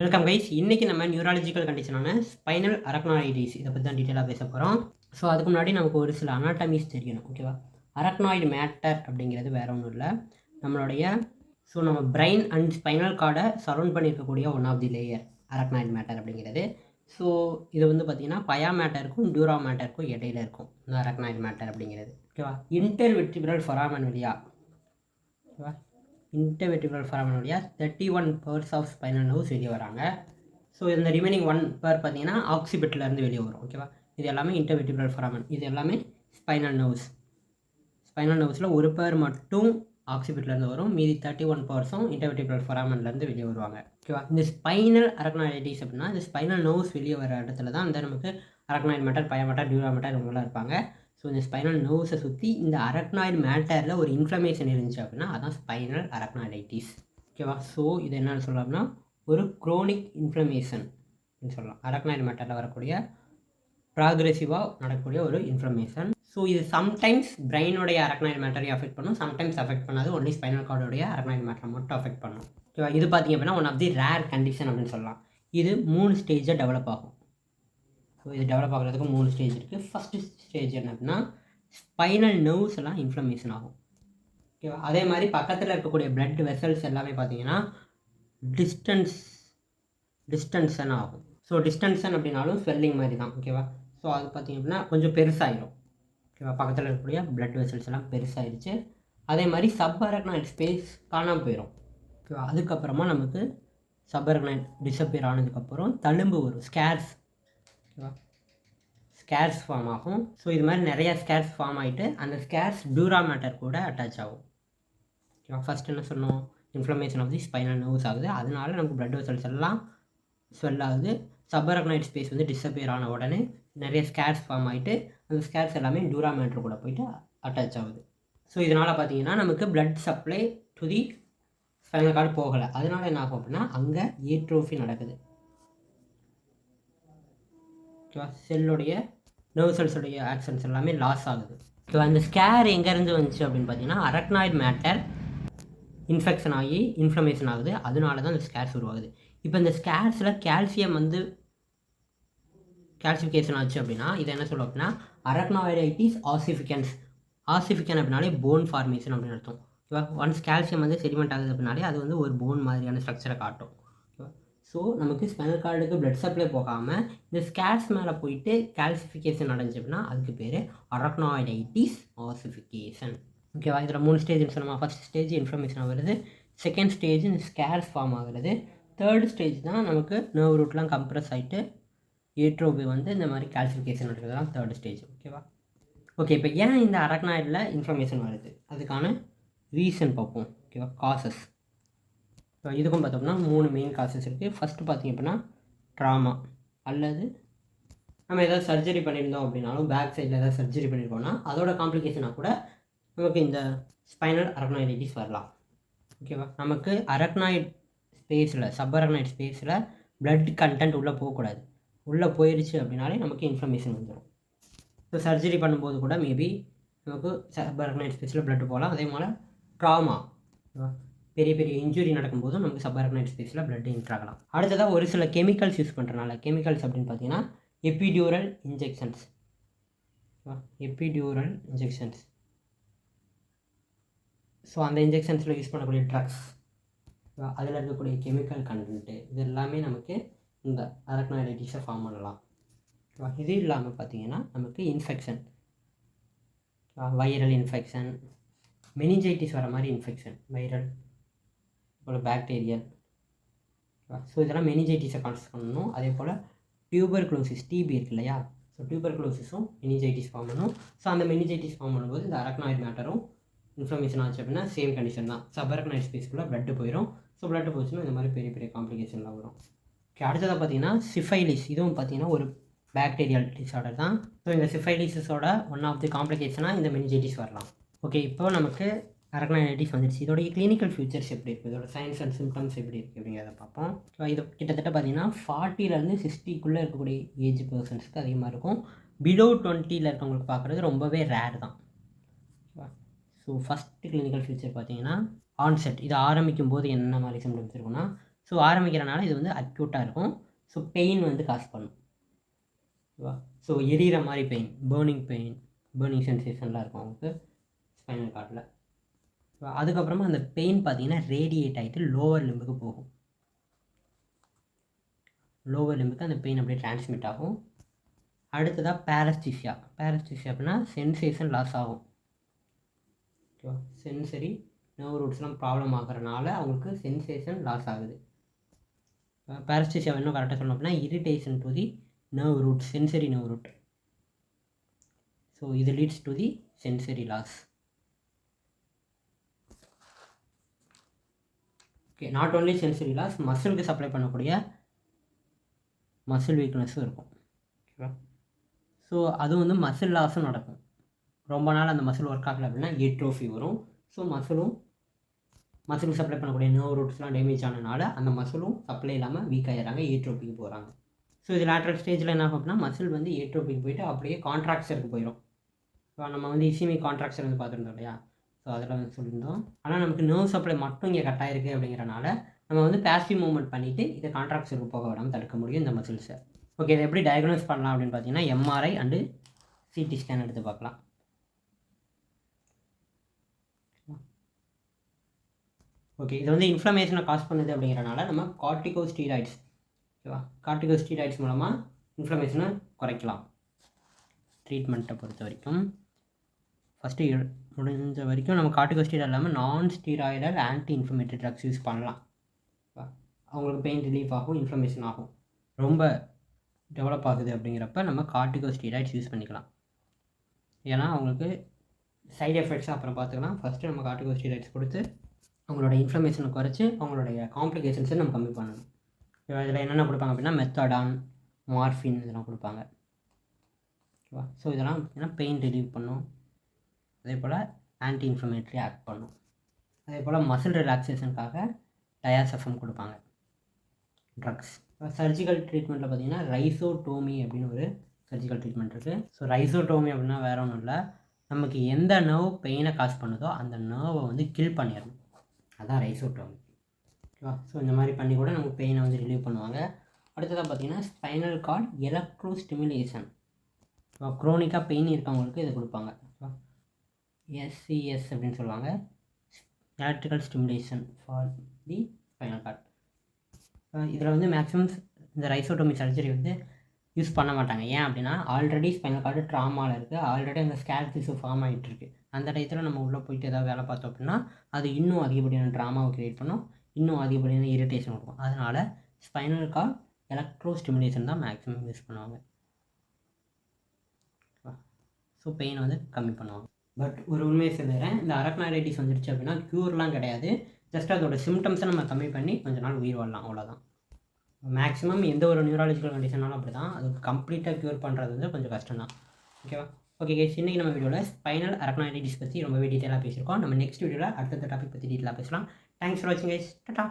Welcome guys. இன்றைக்கி நம்ம neurological கண்டிஷனான spinal அரக்னாய்டிஸ் இதை பற்றி தான் டீட்டெயிலாக பேச போகிறோம். ஸோ அதுக்கு முன்னாடி நமக்கு ஒரு சில அனாட்டமிஸ் தெரியணும், ஓகேவா? அரக்னாய்டு மேட்டர் அப்படிங்கிறது வேறு ஒன்றும் இல்லை, நம்மளுடைய நம்ம பிரெயின் அண்ட் ஸ்பைனல் கார்டை சரௌண்ட் பண்ணியிருக்கக்கூடிய one of the layer arachnoid matter அப்படிங்கிறது. ஸோ இது வந்து பார்த்திங்கன்னா பயா மேட்டருக்கும் டியூரா மேட்டருக்கும் இடையில இருக்கும் இந்த அரக்னாய்டு மேட்டர் அப்படிங்கிறது, ஓகேவா? இன்டர்வெர்டிபிரல் ஃபொராமன் வழியாக, ஓகேவா, இன்டர்வெர்டிபிரல் ஃபொராமன் வழியாக 31 பர்ஸ் ஆஃப் ஸ்பைனல் நர்வ்ஸ் வெளியே வராங்க. ஸோ இந்த ரிமைனிங் 1 பர் பார்த்தீங்கன்னா ஆக்சிபிட்டிலேருந்து வெளியே வரும், ஓகேவா? இது எல்லாமே இன்டர்வெர்டிபிரல் ஃபொராமன், இது எல்லாமே ஸ்பைனல் நர்வ்ஸ். ஸ்பைனல் நர்வ்ஸில் ஒரு பேர் மட்டும் ஆக்சிபிட்லேருந்து வரும், மீதி 31 பர்ஸும் இன்டர்வெர்டிபிரல் ஃபொராமன்லேருந்து வெளியே வருவாங்க, ஓகேவா? இந்த ஸ்பைனல் அரக்னாய்டிஸ் அப்படின்னா இந்த ஸ்பைனல் நர்வ்ஸ் வெளியே வர இடத்துல தான் அந்த நமக்கு arachnoid matter, pia matter, dura matter இவங்களாம் இருப்பாங்க. ஸோ இந்த ஸ்பைனல் நர்வ்ஸை சுற்றி இந்த அரக்னாய்டு மேட்டரில் ஒரு இன்ஃப்ளமேஷன் இருந்துச்சு அப்படின்னா அதான் ஸ்பைனல் அரக்னாய்டிஸ், ஓகேவா? ஸோ இது என்னென்னு சொல்லலாம்னா ஒரு குரோனிக் இன்ஃப்ளமேஷன் அப்படின்னு சொல்லலாம். அரக்னாய்டு மேட்டரில் வரக்கூடிய ப்ராக்ரெசிவாக நடக்கக்கூடிய ஒரு இன்ஃப்ளமேஷன். ஸோ இது சம்டைம்ஸ் பிரெயினுடைய அரக்னாய்டு மேட்டரையும் அஃபெக்ட் பண்ணும், சம்டைம்ஸ் அஃபெக்ட் பண்ணாது, ஒன்லி ஸ்பைனல் கார்டுடைய அரக்னாய்டு மேட்டரை மட்டும் அஃபெக்ட் பண்ணும், ஓகேவா? இது பார்த்திங்க அப்படின்னா one of the rare condition அப்படின்னு சொல்லலாம். இது 3 ஸ்டேஜாக டெவலப் ஆகும். ஸோ இது டெவலப் ஆகிறதுக்கு 3 ஸ்டேஜ் இருக்குது. ஃபஸ்ட்டு ஸ்டேஜ் என்ன அப்படின்னா ஸ்பைனல் நர்வ்ஸ் எல்லாம் இன்ஃப்ளமேஷன் ஆகும், ஓகேவா? அதே மாதிரி பக்கத்தில் இருக்கக்கூடிய பிளட் வெசல்ஸ் எல்லாமே பார்த்தீங்கன்னா டிஸ்டன்ஷன் ஆகும். ஸோ டிஸ்டன்ஷன் அப்படின்னாலும் ஸ்வெல்லிங் மாதிரி தான், ஓகேவா? ஸோ அது பார்த்திங்க அப்படின்னா கொஞ்சம் பெருசாகிடும், ஓகேவா? பக்கத்தில் இருக்கக்கூடிய பிளட் வெசல்ஸ் எல்லாம் பெருசாகிடுச்சு. அதே மாதிரி சப்அரக்னாய்டு ஸ்பேஸ் காணாமல் போயிடும், ஓகேவா? அதுக்கப்புறமா நமக்கு சப்அரக்னாய்டு டிஸப்பியர் ஆனதுக்கப்புறம் தழும்பு வரும், ஸ்கேர்ஸ், ஓகேவா? ஸ்கேர்ஸ் ஃபார்ம் ஆகும். ஸோ இது மாதிரி நிறையா ஸ்கேர்ஸ் ஃபார்ம் ஆகிட்டு அந்த ஸ்கேர்ஸ் டியூரா மேட்டர் கூட அட்டாச் ஆகும், ஓகேவா? ஃபஸ்ட் என்ன சொன்னோம், inflammation of the spinal nerves ஆகுது, அதனால நமக்கு பிளட் வெசல்ஸ் எல்லாம் ஸ்வெல் ஆகுது. சப்அரக்னாய்டு ஸ்பேஸ் வந்து டிஸப்பியர் ஆன உடனே நிறைய ஸ்கேர்ஸ் ஃபார்ம் ஆகிட்டு அந்த ஸ்கேர்ஸ் எல்லாமே டியூரா மேட்டர் கூட போயிட்டு அட்டாச் ஆகுது. ஸோ இதனால் பார்த்தீங்கன்னா நமக்கு blood supply to the spinal cord போகலை, அதனால என்ன ஆகும் அப்படின்னா அங்கே ஏட்ரோஃபி நடக்குது, ஓகேவா? செல்லுடைய நர்வ் செல்ஸுடைய ஆக்ஷன்ஸ் எல்லாமே லாஸ் ஆகுது, ஓகேவா? இந்த ஸ்கேர் எங்கேருந்து வந்துச்சு அப்படின்னு பார்த்தீங்கன்னா அரக்னாய்டு மேட்டர் இன்ஃபெக்ஷன் ஆகி இன்ஃப்ளமேஷன் ஆகுது, அதனால தான் இந்த ஸ்கேர்ஸ் உருவாகுது. இப்போ இந்த ஸ்கேர்ஸில் கால்சியம் வந்து கால்சிஃபிகேஷன் ஆச்சு அப்படின்னா இதை என்ன சொல்லுவோம் அப்படின்னா அரக்னாய்டைட்டிஸ் ஆசிஃபிகன்ஸ். ஆசிஃபிகன் அப்படின்னாலே போன் ஃபார்மேஷன் அப்படின்னு அர்த்தம், ஓகேவா? ஒன்ஸ் கால்சியம் வந்து செடிமெண்ட் ஆகுது அப்படின்னாலே அது வந்து ஒரு போன் மாதிரியான ஸ்ட்ரக்சரை காட்டும், ஓகேவா? ஸோ நமக்கு ஸ்பைனல் கார்டுக்கு பிளட் சப்ளை போகாமல் இந்த ஸ்கேர்ஸ் மேலே போயிட்டு கால்சிஃபிகேஷன் அடைஞ்சு அப்படின்னா அதுக்கு பேர் அரக்னாய்டைட்டிஸ் ஆசிஃபிகேஷன், ஓகேவா? இதில் 3 ஸ்டேஜ்னு சொன்னோமா. ஃபஸ்ட் ஸ்டேஜ் இன்ஃப்ளமேஷன் வருது, செகண்ட் ஸ்டேஜ் ஸ்கேர்ஸ் ஃபார்ம் ஆகுறது, தேர்ட் ஸ்டேஜ் தான் நமக்கு நர்வ் ரூட்லாம் கம்ப்ரெஸ் ஆகிட்டு ஏட்ரோபி வந்து இந்த மாதிரி கால்சிஃபிகேஷன் நடக்கிறது தான் தேர்ட் ஸ்டேஜ், ஓகேவா? ஓகே, இப்போ ஏன் இந்த அரக்னாய்டில் இன்ஃப்ளமேஷன் வருது அதுக்கான ரீசன் பார்ப்போம், ஓகேவா? காசஸ். இப்போ இதுக்கும் பார்த்தோம்னா 3 மெயின் காசஸ் இருக்குது. ஃபஸ்ட்டு பார்த்திங்க அப்படின்னா ட்ராமா, அல்லது நம்ம ஏதாவது சர்ஜரி பண்ணியிருந்தோம் அப்படின்னாலும் பேக் சைடில் ஏதாவது சர்ஜரி பண்ணியிருக்கோம்னா அதோட காம்ப்ளிகேஷனாக கூட நமக்கு இந்த ஸ்பைனல் அரக்னாய்டிட்டிஸ் வரலாம், ஓகேவா? நமக்கு அரக்னாய்டு ஸ்பேஸில் சப்அரக்னாய்டு ஸ்பேஸில் பிளட் கண்டென்ட் உள்ளே போகக்கூடாது, உள்ளே போயிடுச்சு அப்படின்னாலே நமக்கு இன்ஃப்ளமேஷன் வந்துடும். ஸோ சர்ஜரி பண்ணும்போது கூட மேபி நமக்கு சப்அரக்னாய்டு ஸ்பேஸில் பிளட் போகலாம். அதே மாதிரி ட்ராமா, பெரிய பெரிய இன்ஜுரி நடக்கும்போதும் நமக்கு சப்அரக்னாய்டு ஸ்பேஸில் பிளட் என்டர் ஆகலாம். அடுத்ததாக ஒரு சில கெமிக்கல்ஸ் யூஸ் பண்ணுறனால, கெமிக்கல்ஸ் அப்படின்னு பார்த்தீங்கன்னா epidural injections, epidural injections. So அந்த இன்ஜெக்ஷன்ஸில் யூஸ் பண்ணக்கூடிய ட்ரக்ஸ், அதில் இருக்கக்கூடிய கெமிக்கல் கண்டென்ட்டு இது எல்லாமே நமக்கு இந்த அரக்னாய்டிட்டிஸை ஃபார்ம் பண்ணலாம். இது இல்லாமல் பார்த்தீங்கன்னா நமக்கு இன்ஃபெக்ஷன், வைரல் இன்ஃபெக்ஷன், மெனிஞ்சைட்டிஸ் வர மாதிரி இன்ஃபெக்ஷன், வைரல் போல் பாக்டீரியல். ஸோ இதெல்லாம் மெனிஞ்சைட்டிஸை கான்சஸ் பண்ணணும். அதே போல் டியூபர்குலோசிஸ், டிபி இருக்கு இல்லையா? ஸோ டியூபர்குலோசிஸும் மெனிஞ்சைட்டிஸ் ஃபார்ம் பண்ணணும். ஸோ அந்த மெனிஞ்சைட்டிஸ் ஃபார்ம் பண்ணும்போது இந்த அரக்னாய்டு மேட்டரும் இன்ஃப்ளமேஷன் ஆச்சு அப்படின்னா சேம் கண்டிஷன் தான், சப்அரக்னாய்டு ஸ்பேஸ்க்குள்ளே பிளட்டு போயிடும். ஸோ பிளட்டு போச்சுன்னா இந்த மாதிரி பெரிய பெரிய காம்ப்ளிகேஷன்லாம் வரும். ஓகே, அடுத்ததாக பார்த்தீங்கன்னா சிஃபைலிஸ். இதுவும் பார்த்தீங்கன்னா ஒரு பாக்டீரியல் டிஸார்டர் தான். ஸோ இந்த சிஃபைலிஸோட ஒன் ஆஃப் தி காம்ப்ளிகேஷனாக இந்த மெனிஞ்சைட்டிஸ் வரலாம். ஓகே, இப்போ நமக்கு அரக்னாய்டிட்டிஸ் வந்துடுச்சு. இதோடைய கிளினிக்கல் ஃபியூச்சர்ஸ் எப்படி இருக்குது, இதோட சைன்ஸ் அண்ட் சிம்டம்ஸ் எப்படி இருக்குது அப்படிங்கிறத பார்ப்போம். ஸோ இது கிட்டத்தட்ட பார்த்தீங்கன்னா 40லேருந்து 60க்குள்ளே இருக்கக்கூடிய ஏஜ் பர்சன்ஸ்க்கு அதிகமாக இருக்கும். பிலோ 20ல் இருக்கவங்களுக்கு பார்க்குறது ரொம்பவே ரேர் தான், ஓகேவா? ஸோ ஃபஸ்ட்டு கிளினிக்கல் ஃபியூச்சர் பார்த்தீங்கன்னா ஆன்செட். இது ஆரம்பிக்கும் போது என்ன மாதிரி சிம்டம்ஸ் இருக்குன்னா ஸோ ஆரம்பிக்கிறனால இது வந்து அக்யூட்டாக இருக்கும். ஸோ பெயின் வந்து காஸ் பண்ணும். ஓகேவா? ஸோ எரியிற மாதிரி பெயின், பேர்னிங் சென்சேஷன்லாம் இருக்கும் அவங்களுக்கு ஸ்பைனல் கார்டில். அதுக்கப்புறமா அந்த பெயின் பார்த்தீங்கன்னா ரேடியேட் ஆகிட்டு லோவர் லிம்புக்கு போகும். லோவர் லிம்புக்கு அந்த பெயின் அப்படியே டிரான்ஸ்மிட் ஆகும். அடுத்ததாக பேரஸ்டிஷியா அப்படின்னா சென்சேஷன் லாஸ் ஆகும். ஓகேவா? சென்சரி நர்வ் ரூட்ஸ்லாம் ப்ராப்ளம் ஆகிறனால அவங்களுக்கு சென்சேஷன் லாஸ் ஆகுது. பேரஸ்டிஷியா இன்னும் கரெக்டாக சொல்லணும் அப்படின்னா irritation to the nerve root, sensory nerve root. So இது leads to the sensory loss. Okay, not only sensory loss, மசிலுக்கு சப்ளை பண்ணக்கூடிய மசில் வீக்னஸும் இருக்கும். ஓகேவா? ஸோ அதுவும் வந்து மசில் லாஸும் நடக்கும். ரொம்ப நாள் அந்த மசில் ஒர்க் ஆகலை அப்படின்னா ஏட்ரோஃபி வரும். ஸோ மசிலுக்கு சப்ளை பண்ணக்கூடிய நர்வ் ரூட்ஸ்லாம் டேமேஜ் ஆனதுனால அந்த மசிலும் சப்ளை இல்லாமல் வீக் ஆகிடுறாங்க, ஏட்ரோபிக்கு போகிறாங்க. ஸோ இது லேட்ரல் ஸ்டேஜில் என்ன ஆகும் அப்படின்னா மசில் வந்து ஏட்ரோபிக்கு போயிட்டு அப்படியே கான்ட்ராக்சருக்கு போயிடும். ஸோ நம்ம வந்து இசிமிக் கான்ட்ராக்சர் வந்து பார்த்துருந்தோம் இல்லையா? ஸோ அதில் வந்து சொல்லியிருந்தோம். ஆனால் நமக்கு நர்வ் சப்ளை மட்டும் இங்கே கட் ஆகிருக்கு அப்படிங்கிறனால நம்ம வந்து பேசிவ் மூவ்மெண்ட் பண்ணிவிட்டு இதை கான்ட்ராக்சருக்கு போக விடாமல் தடுக்க முடியும் இந்த மசில்ஸை. ஓகே, இதை எப்படி டயக்னோஸ் பண்ணலாம் அப்படின்னு பார்த்தீங்கன்னா எம்ஆர்ஐ அண்டு சிடி ஸ்கேன் எடுத்து பார்க்கலாம். ஓகே, இது வந்து இன்ஃப்ளமேஷனை காஸ் பண்ணுது அப்படிங்கிறனால நம்ம கார்டிகோஸ்டீராய்ட்ஸ், ஓகேவா, கார்டிகோஸ்டீராய்ட்ஸ் மூலமாக இன்ஃப்ளமேஷனை குறைக்கலாம். ட்ரீட்மெண்ட்டை பொறுத்த வரைக்கும் ஃபஸ்ட்டு முடிஞ்ச வரைக்கும் நம்ம கார்டிகோஸ்டீராய்டு இல்லாமல் non steroidal anti inflammatory drugs use பண்ணலாம். அவங்களுக்கு பெயின் ரிலீஃப் ஆகும், இன்ஃப்ளமேஷன் ஆகும். ரொம்ப டெவலப் ஆகுது அப்படிங்கிறப்ப நம்ம கார்டிகோஸ்டீராய்ட்ஸ் யூஸ் பண்ணிக்கலாம். ஏன்னா அவங்களுக்கு சைடு எஃபெக்ட்ஸ் அப்புறம் பார்த்துக்கலாம். ஃபஸ்ட்டு நம்ம கார்டிகோஸ்டீராய்ட்ஸ் கொடுத்து அவங்களோட இன்ஃப்ளமேஷனை குறைச்சி அவங்களுடைய காம்ப்ளிகேஷன்ஸை நம்ம கம்மி பண்ணணும். இதில் என்னென்ன கொடுப்பாங்க அப்படின்னா மெத்தடான், மார்ஃபின் இதெல்லாம் கொடுப்பாங்க. ஓகேவா? ஸோ இதெல்லாம் பார்த்திங்கன்னா பெயின் ரிலீவ் பண்ணும், அதே போல் ஆன்டி இன்ஃப்ளமேட்டரி ஆக்ட் பண்ணும். அதே போல் மசில் ரிலாக்ஸேஷனுக்காக டயாசெஃபம் கொடுப்பாங்க ட்ரக்ஸ். சர்ஜிக்கல் ட்ரீட்மெண்ட்டில் பார்த்திங்கன்னா ரைசோடோமி அப்படின்னு ஒரு சர்ஜிக்கல் ட்ரீட்மெண்ட் இருக்குது. ஸோ ரைசோடோமி அப்படின்னா வேறு ஒன்றும் இல்லை, நமக்கு எந்த நர்வ் பெயினை காஸ் பண்ணுதோ அந்த நர்வை வந்து கில் பண்ணிடணும், அதுதான் ரைசோடோமி. ஓகேவா? ஸோ இந்த மாதிரி பண்ணி கூட நமக்கு பெயினை வந்து ரிலீவ் பண்ணுவாங்க. அடுத்ததாக பார்த்திங்கன்னா ஸ்பைனல் கார்ட் எலக்ட்ரோ ஸ்டிமுலேஷன். க்ரோனிக்காக பெயின் இருக்கவங்களுக்கு இதை கொடுப்பாங்க. எஸ்சிஎஸ் அப்படின்னு சொல்லுவாங்க, electrical stimulation for the spinal cord. இதில் வந்து மேக்ஸிமம் இந்த ரைசோடோமி சர்ஜரி வந்து யூஸ் பண்ண மாட்டாங்க. ஏன் அப்படின்னா ஆல்ரெடி ஸ்பைனல் கார்டு ட்ராமாவில் இருக்குது, ஆல்ரெடி அந்த ஸ்கேல் டிஷ்யூ ஃபார்ம் ஆகிட்டுருக்கு. அந்த டயத்தில் நம்ம உள்ளே போயிட்டு ஏதாவது வேலை பார்த்தோம் அப்படின்னா அது இன்னும் அதிகப்படியான ட்ராமாவை க்ரியேட் பண்ணும், இன்னும் அதிகப்படியான இரிட்டேஷன் கொடுக்கும். அதனால் ஸ்பைனல் கார்ட் எலக்ட்ரோ ஸ்டிமுலேஷன் தான் மேக்ஸிமம் யூஸ் பண்ணுவாங்க. ஸோ பெயின் வந்து கம்மி பண்ணுவாங்க. பட் ஒரு உண்மையை சொல்லுறேன், இந்த அரக்னாய்டிஸ் வந்துருச்சு அப்படின்னா க்யூர்லாம் கிடையாது, ஜஸ்ட் அதோட சிம்டம்ஸை நம்ம கம்மி பண்ணி கொஞ்ச நாள் உயிர் வாழலாம், அவ்வளோதான். மேக்ஸிமம் எந்த ஒரு நியூராலஜிக்கல் கண்டிஷனாலும் அப்படி தான், அது கம்ப்ளீட்டாக க்யூர் பண்ணுறது வந்து கொஞ்சம் கஷ்டம் தான். ஓகேவா? ஓகே கைஸ், இன்றைக்கி நம்ம வீடியோவில் ஸ்பைனல் அரக்னாய்டிஸ் பற்றி ரொம்பவே டீட்டெயிலாக பேசியிருக்கோம். நம்ம நெக்ஸ்ட் வீடியோவில் அடுத்த டாபிக் பற்றி டீட்டெயிலாக பேசலாம். தேங்க்ஸ் ஃபார் வாட்சிங் கைஸ். டாடா.